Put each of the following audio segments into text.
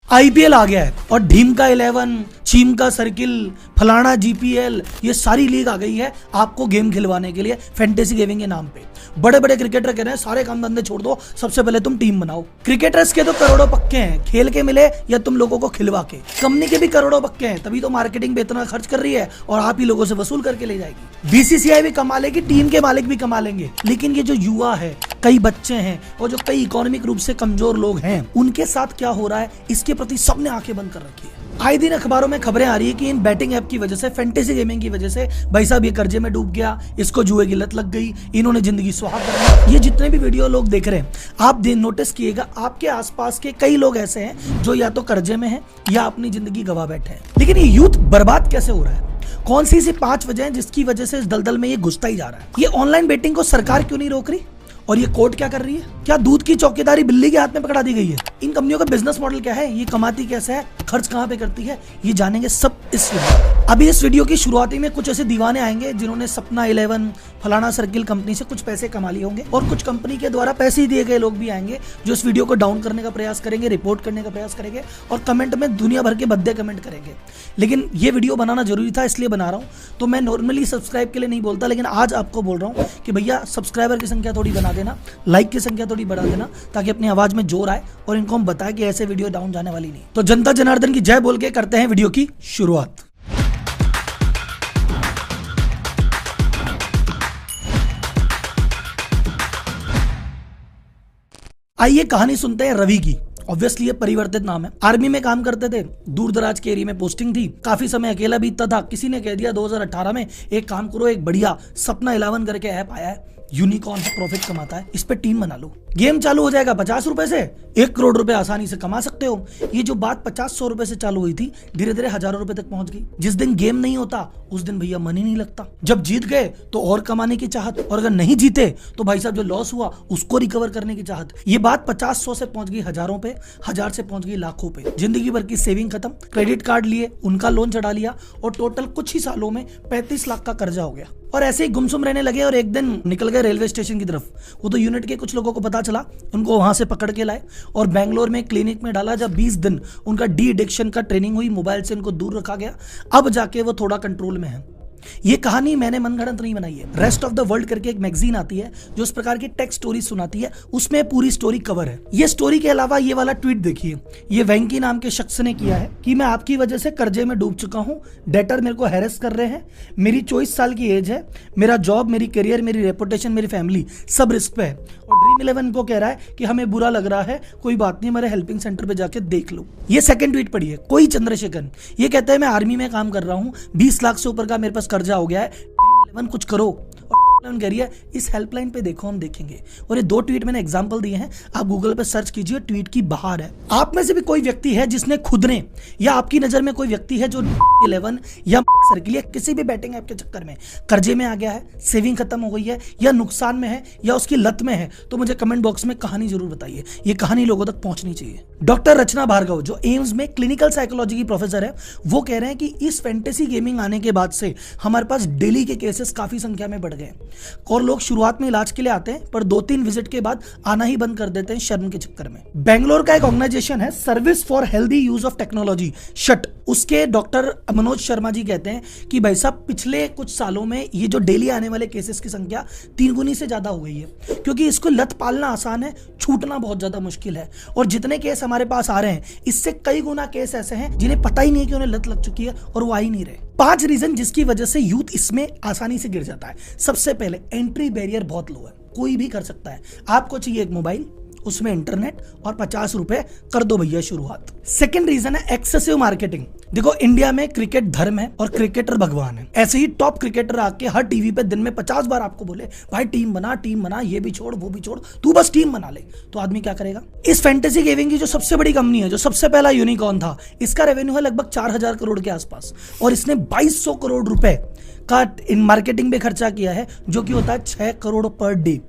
IPL आ गया है और ढीम का 11, चीम का सर्किल, फलाना जीपीएल, ये सारी लीग आ गई है आपको गेम खिलवाने के लिए फैंटेसी गेमिंग के नाम पे। बड़े बड़े क्रिकेटर कह रहे हैं सारे काम धंधे छोड़ दो, सबसे पहले तुम टीम बनाओ। क्रिकेटर्स के तो करोड़ों पक्के हैं, खेल के मिले या तुम लोगों को खिलवा के। कंपनी के भी करोड़ों पक्के हैं, तभी तो मार्केटिंग पे इतना खर्च कर रही है और आप ही लोगों से वसूल करके ले जाएगी। बीसीसीआई भी कमा लेगी, टीम के मालिक भी कमा लेंगे, लेकिन ये जो युवा है, कई बच्चे हैं और जो कई इकोनॉमिक रूप से कमजोर लोग हैं, उनके साथ क्या हो रहा है इसके प्रति सबने आंखें बंद कर रखी है। आए दिन अखबारों में खबरें आ रही है कि इन बैटिंग ऐप की वजह से, फैंटेसी गेमिंग की वजह से भाई साहब ये कर्जे में डूब गया, इसको जुए की लत लग गई, इन्होंने जिंदगी सुहाग कर ली। ये जितने भी वीडियो लोग देख रहे हैं, आप नोटिस किएगा आपके आसपास के कई लोग ऐसे हैं जो या तो कर्जे में हैं या अपनी जिंदगी गवा बैठे हैं। लेकिन ये यूथ बर्बाद कैसे हो रहा है? कौन सी 5 वजह हैं जिसकी वजह से इस दलदल में ये घुसता ही जा रहा है? ये ऑनलाइन बेटिंग को सरकार क्यों नहीं रोक रही? और ये कोर्ट क्या कर रही है? क्या दूध की चौकीदारी बिल्ली के हाथ में पकड़ा दी गई है? इन कंपनियों का बिजनेस मॉडल क्या है? ये कमाती कैसे है? खर्च कहां पे करती है? ये जानेंगे सब इस वीडियो। अभी इस वीडियो की शुरुआती में कुछ ऐसे दीवाने आएंगे जिन्होंने सपना 11, फलाना सर्किल कंपनी से कुछ पैसे कमा लिए होंगे, और कुछ कंपनी के द्वारा पैसे ही दिए गए लोग भी आएंगे जो इस वीडियो को डाउन करने का प्रयास करेंगे, रिपोर्ट करने का प्रयास करेंगे और कमेंट में दुनिया भर के भद्दे कमेंट करेंगे। लेकिन ये वीडियो बनाना जरूरी था, इसलिए बना रहा हूँ। तो मैं नॉर्मली सब्सक्राइब के लिए नहीं बोलता, लेकिन आज आपको बोल रहा हूँ कि भैया सब्सक्राइबर की संख्या थोड़ी बना देना, लाइक की संख्या थोड़ी बढ़ा देना, ताकि अपनी आवाज में जोर आए और इनको हम बताएं कि ऐसे वीडियो डाउन जाने वाली नहीं। तो जनता जनार्दन की जय बोल के करते हैं वीडियो की शुरुआत। आइए कहानी सुनते हैं रवि की। ऑब्वियसली ये परिवर्तित नाम है। आर्मी में काम करते थे, दूर दराज के एरिया में पोस्टिंग थी, काफी समय अकेला बीतता था। किसी ने कह दिया 2018 में एक काम करो, एक बढ़िया सपना 11 करके ऐप आया है, यूनिकॉर्न है, प्रॉफिट कमाता है, इस पे टीम बना लो, गेम चालू हो जाएगा। 50 रुपए से 1 करोड़ रुपए आसानी से कमा सकते हो। ये जो बात 50-100 रुपए से चालू हुई थी, धीरे धीरे हजारों रुपए तक पहुंच गई। जिस दिन गेम नहीं होता उस दिन भैया मन ही नहीं लगता। जब जीत गए तो और कमाने की चाहत, और अगर नहीं जीते तो भाई साहब जो लॉस हुआ उसको रिकवर करने की चाहत। ये बात 50-100 से पहुंच गई हजारों पे, 1000 से पहुंच गई लाखों पे। जिंदगी भर की सेविंग खत्म, क्रेडिट कार्ड लिए, उनका लोन चढ़ा लिया और टोटल कुछ ही सालों में 35 लाख का कर्जा हो गया। और ऐसे ही गुमसुम रहने लगे और एक दिन निकल गए रेलवे स्टेशन की तरफ। वो तो यूनिट के कुछ लोगों को पता चला, उनको वहां से पकड़ के लाए और बेंगलोर में क्लिनिक में डाला। जब 20 दिन उनका डी एडिक्शन का ट्रेनिंग हुई, मोबाइल से उनको दूर रखा गया, अब जाके वो थोड़ा कंट्रोल में है। ये कहानी मैंने मनगढ़ंत नहीं बनाई है। रेस्ट ऑफ द वर्ल्ड करके एक मैगजीन आती है जो इस प्रकार की टेक स्टोरी सुनाती है, उसमें पूरी स्टोरी कवर है। ये स्टोरी के अलावा ये वाला ट्वीट देखिए, ये वेंकी नाम के शख्स ने किया है कि मैं आपकी वजह से कर्जे में डूब चुका हूं, डेटर मेरे को हैरेस कर रहे हैं, मेरी 24 साल की एज है, मेरा जॉब, मेरी करियर, मेरी रेपुटेशन, मेरी फैमिली सब रिस्क पे है। और ड्रीम 11 को कह रहा है कि हमें बुरा लग रहा है, कोई बात नहीं, मेरे हेल्पिंग सेंटर पे जाके देख लो। ये सेकंड ट्वीट पढ़िए, कोई चंद्रशेखर, ये कहता है मैं आर्मी में काम कर रहा हूँ, 20 लाख से ऊपर का मेरे पास कर्जा हो गया है, ड्रीम 11 कुछ करो। और कह रही है इस हेल्पलाइन पे देखो, हम देखेंगे। और ये 2 ट्वीट मैंने एग्जांपल दिए हैं, आप गूगल पे सर्च कीजिए, ट्वीट की बहार है। आप में से भी कोई व्यक्ति है जिसने खुद ने, या आपकी नजर में कोई व्यक्ति है जो 11 या सर्किल या किसी भी बैटिंग ऐप के चक्कर में कर्जे में आ गया है, सेविंग खत्म हो गई है, या नुकसान में है, या उसकी लत में है, तो मुझे कमेंट बॉक्स में कहानी जरूर बताइए। ये कहानी लोगों तक पहुंचनी चाहिए। डॉक्टर रचना भार्गव जो एम्स में क्लिनिकल साइकोलॉजी की प्रोफेसर है, वो कह रहे हैं कि इस फैंटेसी गेमिंग आने के बाद से हमारे पास डेली के केसेस काफी संख्या में बढ़ गए और लोग शुरुआत में इलाज के लिए आते हैं, पर 2-3 विजिट के बाद आना ही बंद कर देते हैं शर्म के चक्कर में। बेंगलोर का एक ऑर्गेनाइजेशन है service for healthy use of technology, shut, उसके डॉक्टर मनोज शर्मा जी कहते हैं कि भाई साहब पिछले कुछ सालों में ये जो डेली आने वाले केसेस की संख्या 3 गुनी से ज्यादा हो गई है, क्योंकि इसको लत पालना आसान है, छूटना बहुत ज्यादा मुश्किल है। और जितने केस हमारे पास आ रहे हैं, इससे कई गुना केस ऐसे हैं जिन्हें पता ही नहीं कि उन्हें लत लग चुकी है और वो आ ही नहीं रहे। 5 रीजन जिसकी वजह से यूथ इसमें आसानी से गिर जाता है। सबसे पहले एंट्री बैरियर बहुत लो है, कोई भी कर सकता है। आपको चाहिए एक मोबाइल, उसमें इंटरनेट और 50 रुपए, कर दो भैया शुरुआत। सेकंड रीजन है एक्सेसिव मार्केटिंग। देखो इंडिया में क्रिकेट धर्म है और क्रिकेटर भगवान है। ऐसे ही टॉप क्रिकेटर आके हर टीवी पे दिन में 50 बार आपको बोले भाई टीम बना, ये भी छोड़ वो भी छोड़, तू बस टीम बना ले, तो आदमी क्या करेगा? इस फैंटेसी गेमिंग की जो सबसे बड़ी कंपनी है, जो सबसे पहला यूनिकॉर्न था, इसका रेवेन्यू है लगभग 4000 करोड़ के आसपास, और इसने 2200 करोड़ रुपए का इन मार्केटिंग पे खर्चा किया है, जो कि होता है 6 करोड़ पर डे।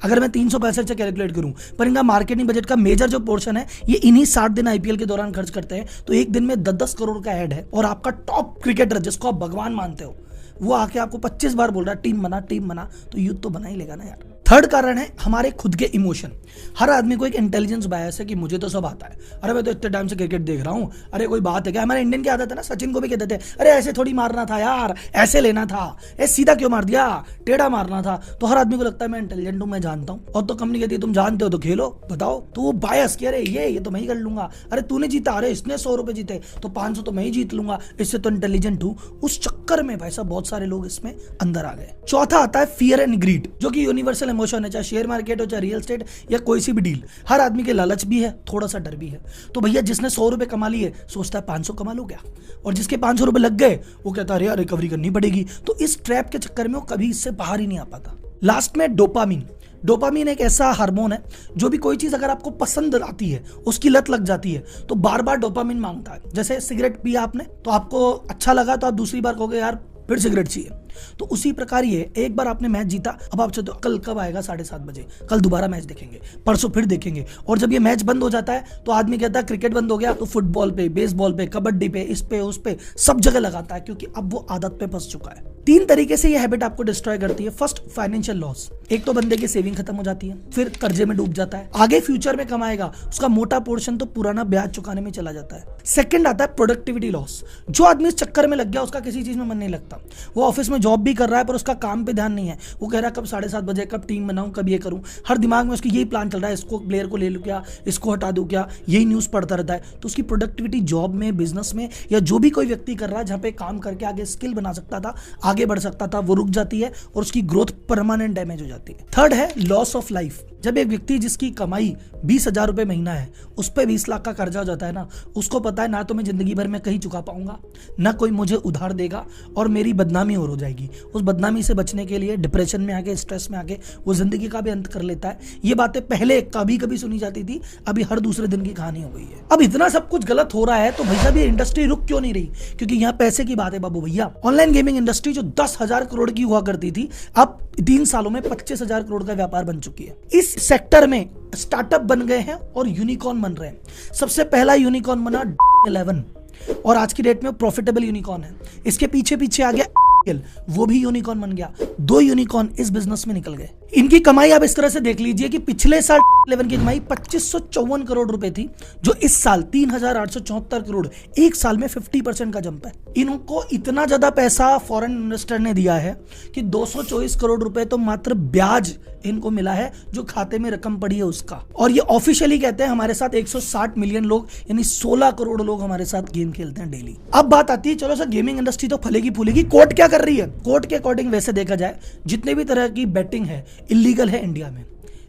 अगर मैं 365 से कैलकुलेट करूं, पर इनका मार्केटिंग बजट का मेजर जो पोर्शन है ये इन्हीं 60 दिन आईपीएल के दौरान खर्च करते हैं। तो एक दिन में 10-10 करोड़ का ऐड है, और आपका टॉप क्रिकेटर जिसको आप भगवान मानते हो, वो आके आपको 25 बार बोल रहा है टीम बना, तो यूथ तो बना ही लेगा ना यार। थर्ड कारण है हमारे खुद के इमोशन। हर आदमी को एक इंटेलिजेंस बायस है कि मुझे तो सब आता है, अरे मैं तो इतने टाइम से क्रिकेट देख रहा हूं, अरे कोई बात है क्या। हमारे इंडियन की आदत है ना, सचिन को भी कहते थे अरे ऐसे थोड़ी मारना था यार, ऐसे लेना था, ऐसे सीधा क्यों मार दिया, टेढ़ा मारना था। तो हर आदमी को लगता है मैं इंटेलिजेंट हूं, मैं जानता हूं। और तो कंपनी कहती है तुम जानते हो तो खेलो, बताओ। तो वो बायस कि अरे ये तो मैं ही कर लूंगा, अरे तूने जीता, अरे इसने 100 रुपए जीते तो 500 तो मैं ही जीत लूंगा, इससे तो इंटेलिजेंट हूं। उस चक्कर में भाई साहब बहुत सारे लोग इसमें अंदर आ गए। चौथा आता है फियर एंड ग्रीड, जो कि यूनिवर्सल इमोशन है, चाहे शेयर मार्केट हो, चाहे रियल एस्टेट या कोई सी भी डील। हर आदमी के लालच भी है, थोड़ा सा डर भी है। तो भैया जिसने 100 रुपए कमा लिए सोचता है 500 कमा लो क्या, और जिसके 500 रुपए लग गए वो कहता है यार रिकवरी करनी पड़ेगी। तो इस ट्रैप के चक्कर में वो कभी इससे बाहर ही नहीं आ पाता। लास्ट में डोपामीन। डोपामीन एक ऐसा हार्मोन है जो भी कोई चीज अगर आपको पसंद आती है, उसकी लत लग जाती है, तो बार बार डोपामीन मांगता है। जैसे सिगरेट पिया आपने तो आपको अच्छा लगा, तो आप दूसरी बार कहोगे यार फिर सिगरेट चाहिए। तो उसी प्रकार ये, एक बार आपने मैच जीता, अब आप चाहते हो कल कब आएगा 7:30 बजे, कल दोबारा मैच देखेंगे, परसों फिर देखेंगे। और जब ये मैच बंद हो जाता है तो आदमी कहता है क्रिकेट बंद हो गया, तो फुटबॉल पे, बेसबॉल पे, कबड्डी पे, इस पे उस पे सब जगह लगाता है, क्योंकि अब वो आदत पे फंस चुका है। 3 तरीके से ये हैबिट आपको डिस्ट्रॉय करती है। First, financial loss. एक तो बंदे की सेविंग खत्म हो जाती है, फिर कर्जे में डूब जाता है, आगे फ्यूचर में कमाएगा उसका मोटा पोर्शन तो पुराना ब्याज चुकाने में चला जाता है। सेकंड आता है प्रोडक्टिविटी लॉस। जो आदमी इस चक्कर में लग गया उसका किसी चीज में मन नहीं लगता, वो ऑफिस में जॉब भी कर रहा है पर उसका काम पे ध्यान नहीं है, वो कह रहा है कब 7:30 बजे, कब टीम बनाऊं, कब ये करूं। हर दिमाग में उसकी यही प्लान चल रहा है, इसको प्लेयर को ले लूं क्या, इसको हटा दूं क्या, यही न्यूज पढ़ता रहता है। तो उसकी प्रोडक्टिविटी जॉब में, बिजनेस में, या जो भी कोई व्यक्ति कर रहा है जहां पे काम करके आगे स्किल बना सकता था, आगे बढ़ सकता था, वो रुक जाती है और उसकी ग्रोथ परमानेंट डैमेज हो जाती है। थर्ड है लॉस ऑफ लाइफ। जब एक व्यक्ति जिसकी कमाई 20,000 रुपए महीना है, उस पर 20 लाख का कर्जा हो जाता है ना, उसको पता है ना तो मैं जिंदगी भर में कहीं चुका पाऊंगा, ना कोई मुझे उधार देगा, और मेरी बदनामी और हो जाएगी। उस बदनामी से बचने के लिए डिप्रेशन में आके, स्ट्रेस में आके वो जिंदगी का भी अंत कर लेता है। ये बातें पहले कभी कभी सुनी जाती थी, अभी हर दूसरे दिन की कहानी हो गई है। अब इतना सब कुछ गलत हो रहा है तो भैया ये इंडस्ट्री रुक क्यों नहीं रही, क्योंकि यहाँ पैसे की बात है बाबू भैया। ऑनलाइन गेमिंग इंडस्ट्री जो 10,000 करोड़ की हुआ करती थी, अब 3 सालों में 25,000 करोड़ का व्यापार बन चुकी है। इस सेक्टर में स्टार्टअप बन गए हैं और यूनिकॉर्न बन रहे हैं। सबसे पहला यूनिकॉर्न बना 11 और आज की डेट में प्रॉफिटेबल यूनिकॉर्न है। इसके पीछे पीछे आ गया वो भी यूनिकॉर्न बन गया। 2 यूनिकॉर्न इस बिजनेस में निकल गए। इनकी कमाई आप इस तरह से देख लीजिए कि पिछले साल 11 की कमाई 2554 करोड़ रुपए थी, जो इस साल 3,874 करोड़, एक साल में 50% का जंप है। इनको इतना ज्यादा पैसा फॉरेन इन्वेस्टर ने दिया है कि 224 करोड़ रुपए तो मात्र ब्याज इनको मिला है, जो खाते में रकम पड़ी है उसका। और ये ऑफिशियली कहते हैं हमारे साथ 160 मिलियन लोग, यानी 16 करोड़ लोग हमारे साथ गेम खेलते हैं डेली। अब बात आती है, चलो सर गेमिंग इंडस्ट्री तो फलेगी फूलेगी, कोर्ट क्या कर रही है? कोर्ट के अकॉर्डिंग वैसे देखा जाए जितने भी तरह की बेटिंग है इलीगल है इंडिया में,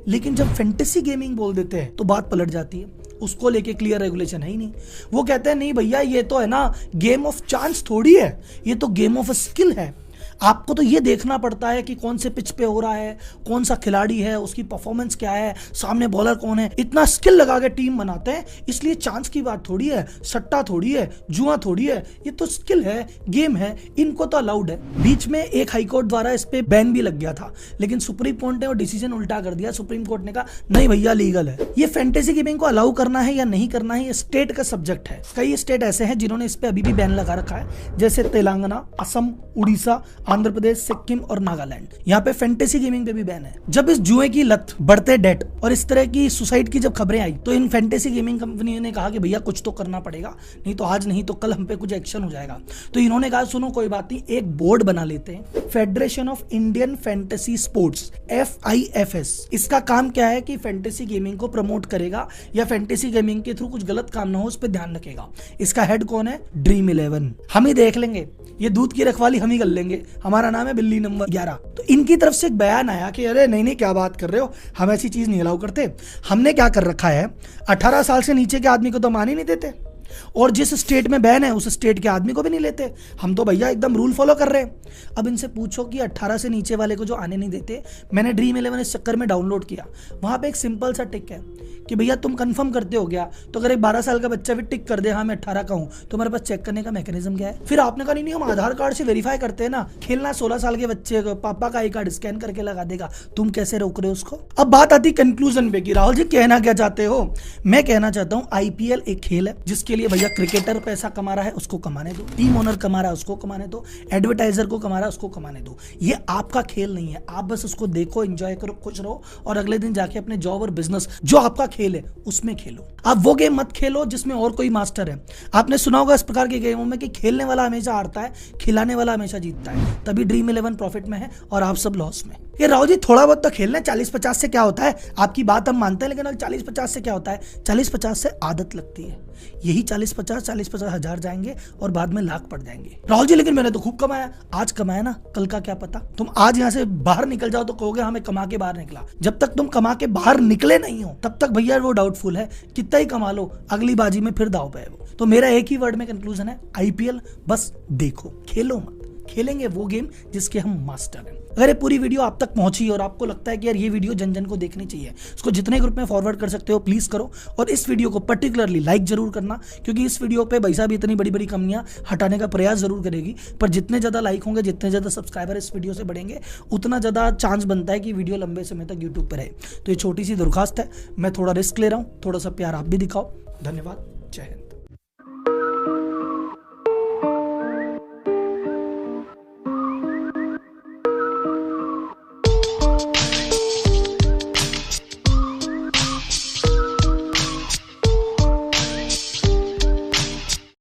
लेकिन जब फैंटेसी गेमिंग बोल देते हैं तो बात पलट जाती है। उसको लेके क्लियर रेगुलेशन है ही नहीं। वो कहते हैं नहीं भैया ये तो है ना गेम ऑफ चांस थोड़ी है, ये तो गेम ऑफ स्किल है। आपको तो ये देखना पड़ता है कि कौन से पिच पे हो रहा है, कौन सा खिलाड़ी है, उसकी परफॉर्मेंस क्या है, सामने बॉलर कौन है। इतना स्किल लगा के टीम बनाते हैं, इसलिए चांस की बात थोड़ी है, सट्टा थोड़ी है, जुआ थोड़ी है, ये तो स्किल है, गेम है, इनको तो अलाउड है। बीच में एक हाईकोर्ट द्वारा इस पे बैन भी लग गया था, लेकिन सुप्रीम कोर्ट ने वो डिसीजन उल्टा कर दिया। सुप्रीम कोर्ट ने कहा नहीं भैया लीगल है। ये फैंटेसी गेमिंग को अलाउ करना है या नहीं करना है, ये स्टेट का सब्जेक्ट है। कई स्टेट ऐसे हैं जिन्होंने इस पे अभी भी बैन लगा रखा है, जैसे तेलंगाना, असम, उड़ीसा, आंध्र प्रदेश, सिक्किम और नागालैंड। यहाँ पे फैंटेसी गेमिंग पे भी बैन है। जब इस जुए की लत, बढ़ते डेट और इस तरह की सुसाइड की जब खबरें आई, तो इन फैंटेसी गेमिंग कंपनी ने कहा कि भैया कुछ तो करना पड़ेगा, नहीं तो आज नहीं तो कल हम पे कुछ एक्शन हो जाएगा। तो इन्होंने कहा सुनो कोई बात नहीं, एक बोर्ड बना लेते हैं, federation of Indian fantasy sports, FIFS। इसका काम क्या है कि फैंटेसी गेमिंग को प्रमोट करेगा या फैंटेसी गेमिंग के थ्रू कुछ गलत काम ना हो उस पर ध्यान रखेगा। इसका हेड कौन है? ड्रीम 11। हम ही देख लेंगे, ये दूध की रखवाली हम ही कर लेंगे, हमारा नाम है बिल्ली नंबर 11। तो इनकी तरफ से एक बयान आया कि अरे नहीं नहीं क्या बात कर रहे हो, हम ऐसी चीज नहीं अलाउ करते। हमने क्या कर रखा है, 18 साल से नीचे के आदमी को तो मान ही नहीं देते, और जिस स्टेट में बैन है उस स्टेट के आदमी को भी नहीं लेते। हम तो भैया एकदम रूल फॉलो कर रहे हैं। अब इनसे पूछो कि 18 से नीचे वाले को जो आने नहीं देते, मैंने ड्रीम 11 इस चक्कर में डाउनलोड किया, वहां पे एक सिंपल सा टिक है कि भैया तुम कंफर्म करते हो गया। तो अगर एक 12 साल का बच्चा भी टिक कर दे हाँ मैं 18 का हूं, तो हमारे पास चेक करने का मैकेनिज्म क्या है? फिर आपने कहा नहीं हम आधार कार्ड से वेरीफाई करते हैं ना, खेलना 16 साल के बच्चे को पापा का आई कार्ड स्कैन करके लगा देगा, तुम कैसे रोक रहे हो उसको? अब बात आती कंक्लूजन पे कि राहुल जी कहना क्या चाहते हो? मैं कहना चाहता हूं IPL एक खेल है जिसके लिए है भैया क्रिकेटर पैसा कमा रहा है उसको कमाने दो, टीम ओनर कमा रहा है उसको कमाने दो, एडवर्टाइजर को कमा रहा है उसको कमाने दो। ये आपका खेल नहीं है, आप बस उसको देखो, एंजॉय करो, खुश रहो और अगले दिन जाके अपने जॉब और बिजनेस जो आपका खेल है उसमें खेलो। आप वो गेम मत खेलो जिसमें और कोई मास्टर है। आपने सुना होगा इस प्रकार के गेमों में कि खेलने वाला हमेशा हारता है, खिलाने वाला हमेशा जीतता है, तभी ड्रीम 11 प्रॉफिट में है और आप सब लॉस में। ये राव जी थोड़ा बहुत तो खेलना, 40-50 से क्या होता है, आपकी बात हम मानते हैं, लेकिन 40-50 से क्या होता है, 40-50 से आदत लगती है। यही 40-50 हजार जाएंगे और बाद में लाख पड़ जाएंगे। राहुल जी लेकिन मैंने तो खूब कमाया, आज कमाया ना, कल का क्या पता। तुम आज यहाँ से बाहर निकल जाओ तो कहोगे हमें कमा के बाहर निकला। जब तक तुम कमा के बाहर निकले नहीं हो तब तक भैया वो डाउटफुल है। कितना ही कमा लो, अगली बाजी में फिर दाव पे है वो। तो मेरा एक ही वर्ड में कंक्लूजन है, IPL बस देखो, खेलो मत। खेलेंगे वो गेम जिसके हम मास्टर हैं। अगर ये पूरी वीडियो आप तक पहुंची और आपको लगता है कि यार ये वीडियो जन जन को देखनी चाहिए, इसको जितने ग्रुप में फॉरवर्ड कर सकते हो प्लीज करो। और इस वीडियो को पर्टिकुलरली लाइक जरूर करना, क्योंकि इस वीडियो पे भाई साहब इतनी बड़ी बड़ी कमियां हटाने का प्रयास जरूर करेगी। पर जितने ज्यादा लाइक होंगे, जितने ज्यादा सब्सक्राइबर इस वीडियो से बढ़ेंगे, उतना ज्यादा चांस बनता है कि वीडियो लंबे समय तक यूट्यूब पर रहे। तो ये छोटी सी दरखास्त है, मैं थोड़ा रिस्क ले रहा हूँ, थोड़ा सा प्यार आप भी दिखाओ। धन्यवाद, जय हिंद।